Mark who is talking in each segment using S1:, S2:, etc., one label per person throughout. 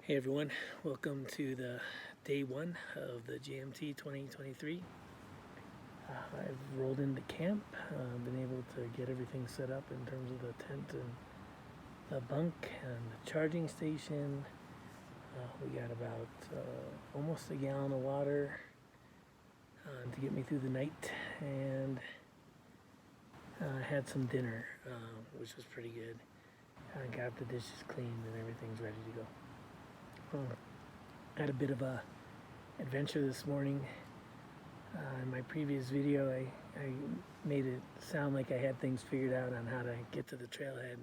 S1: Hey everyone, welcome to the day one of the JMT 2023. I've rolled into camp, been able to get everything set up in terms of the tent and the bunk and the charging station. We got about almost a gallon of water to get me through the night, and had some dinner, which was pretty good. I got the dishes cleaned and everything's ready to go. Had a bit of a adventure this morning. In my previous video, I made it sound like I had things figured out on how to get to the trailhead.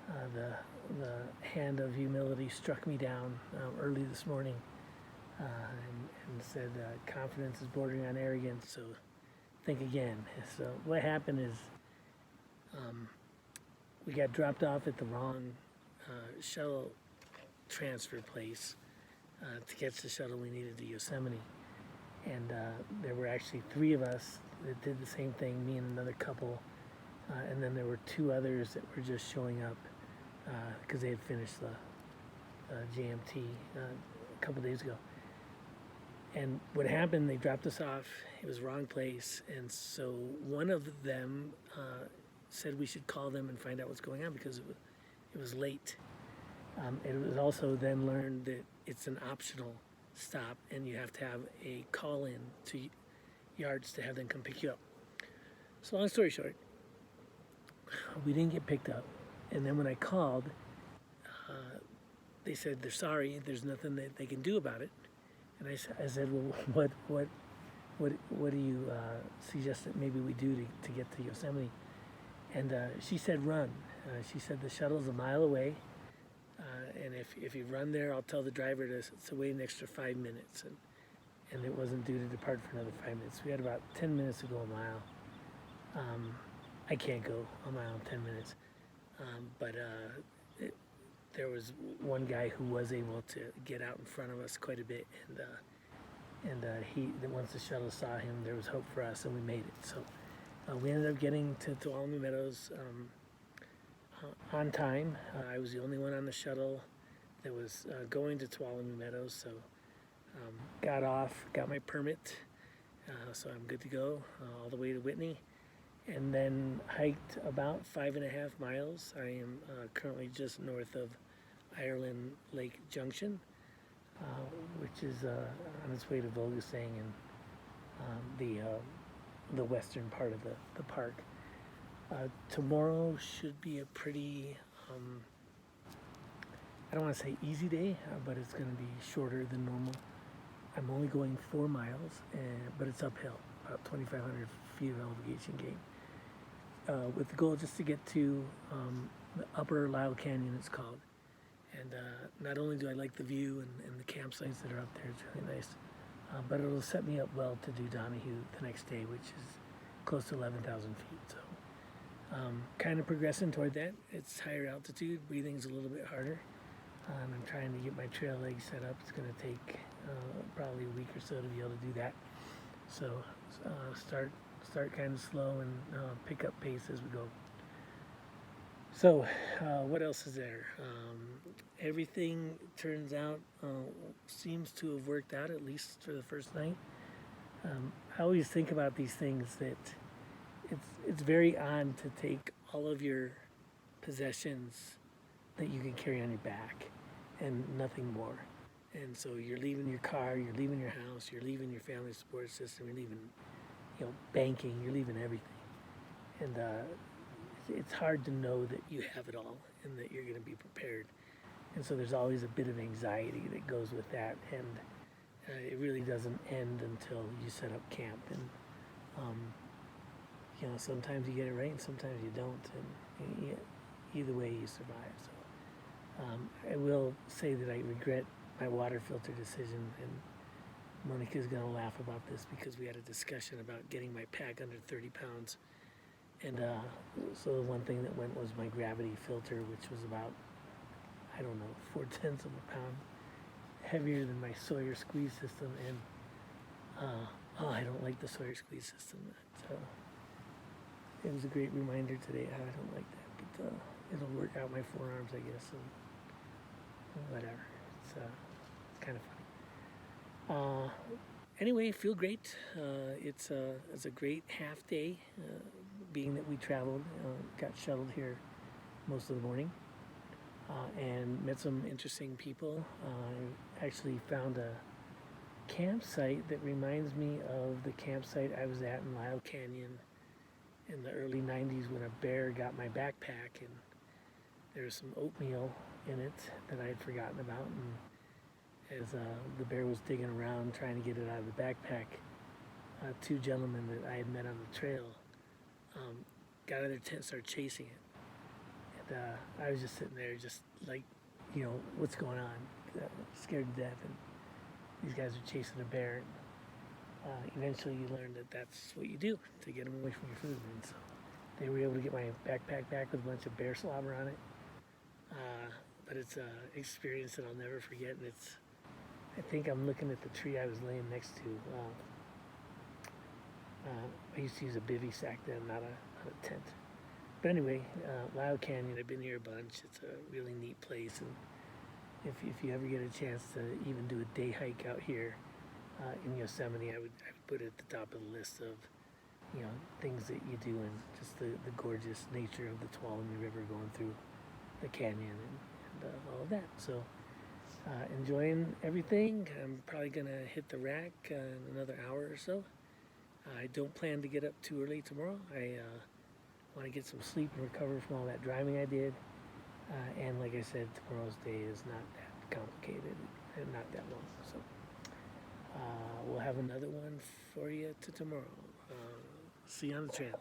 S1: And, the hand of humility struck me down early this morning and said, confidence is bordering on arrogance, so think again. So what happened is we got dropped off at the wrong shuttle transfer place. To catch the shuttle we needed to Yosemite, and there were actually three of us that did the same thing, me and another couple, and then there were two others that were just showing up because they had finished the JMT a couple days ago. And what happened, they dropped us off, it was wrong place, and so one of them said we should call them and find out what's going on because it was late. It was also then learned that it's an optional stop and you have to have a call in to yards to have them come pick you up. So long story short, we didn't get picked up, and then when I called, they said they're sorry, there's nothing that they can do about it. And I said, well, what do you suggest that maybe we do to get to Yosemite? And she said run. She said the shuttle's a mile away. And if you run there, I'll tell the driver to wait an extra 5 minutes. And it wasn't due to depart for another 5 minutes. We had about 10 minutes to go a mile. I can't go a mile in 10 minutes. But there was one guy who was able to get out in front of us quite a bit. And once the shuttle saw him, there was hope for us, and we made it. So we ended up getting to Tuolumne Meadows on time. I was the only one on the shuttle that was going to Tuolumne Meadows, so got off, got my permit, so I'm good to go all the way to Whitney, and then hiked about 5.5 miles. I am currently just north of Ireland Lake Junction, which is on its way to Vogelsang and the western part of the park. Tomorrow should be a pretty, I don't want to say easy day, but it's going to be shorter than normal. I'm only going 4 miles, but it's uphill, about 2,500 feet of elevation gain, with the goal just to get to the upper Lyle Canyon, it's called. And not only do I like the view and the campsites that are up there, it's really nice, but it'll set me up well to do Donahue the next day, which is close to 11,000 feet. So kind of progressing toward that. It's higher altitude, breathing's a little bit harder. I'm trying to get my trail legs set up. It's going to take probably a week or so to be able to do that. So start kind of slow and pick up pace as we go. So what else is there? Everything turns out seems to have worked out, at least for the first night. I always think about these things that it's very odd to take all of your possessions that you can carry on your back and nothing more. And so you're leaving your car, you're leaving your house, you're leaving your family support system, you're leaving, banking, you're leaving everything. And it's hard to know that you have it all and that you're going to be prepared. And so there's always a bit of anxiety that goes with that, and it really doesn't end until you set up camp. And sometimes you get it right and sometimes you don't, and either way you survive. So I will say that I regret my water filter decision, and Monica's going to laugh about this because we had a discussion about getting my pack under 30 pounds. And so the one thing that went was my gravity filter, which was about, 4/10 of a pound heavier than my Sawyer squeeze system. And I don't like the Sawyer squeeze system. So it was a great reminder today how I don't like that, but it'll work out my forearms, I guess, and whatever. it's kind of funny. Anyway, feel great. It's a great half day, being that we traveled, got shuttled here most of the morning, and met some interesting people. I actually found a campsite that reminds me of the campsite I was at in Lyle Canyon in the early 90s when a bear got my backpack, and there was some oatmeal in it that I had forgotten about. And as the bear was digging around trying to get it out of the backpack, two gentlemen that I had met on the trail got out of their tent and started chasing it. And I was just sitting there, just like, what's going on? Scared to death. And these guys are chasing a bear. Eventually, you learn that that's what you do to get them away from your food. And so they were able to get my backpack back with a bunch of bear slobber on it. But it's an experience that I'll never forget. And I think I'm looking at the tree I was laying next to. I used to use a bivy sack then, not a tent. But anyway, Lyle Canyon, I've been here a bunch. It's a really neat place. And if you ever get a chance to even do a day hike out here in Yosemite, I would put it at the top of the list of things that you do, and just the gorgeous nature of the Tuolumne River going through the canyon and all of that. So enjoying everything. I'm probably gonna hit the rack in another hour or so. I don't plan to get up too early tomorrow. I want to get some sleep and recover from all that driving I did. And like I said, tomorrow's day is not that complicated and not that long. So we'll have another one for you tomorrow. See you on the trail.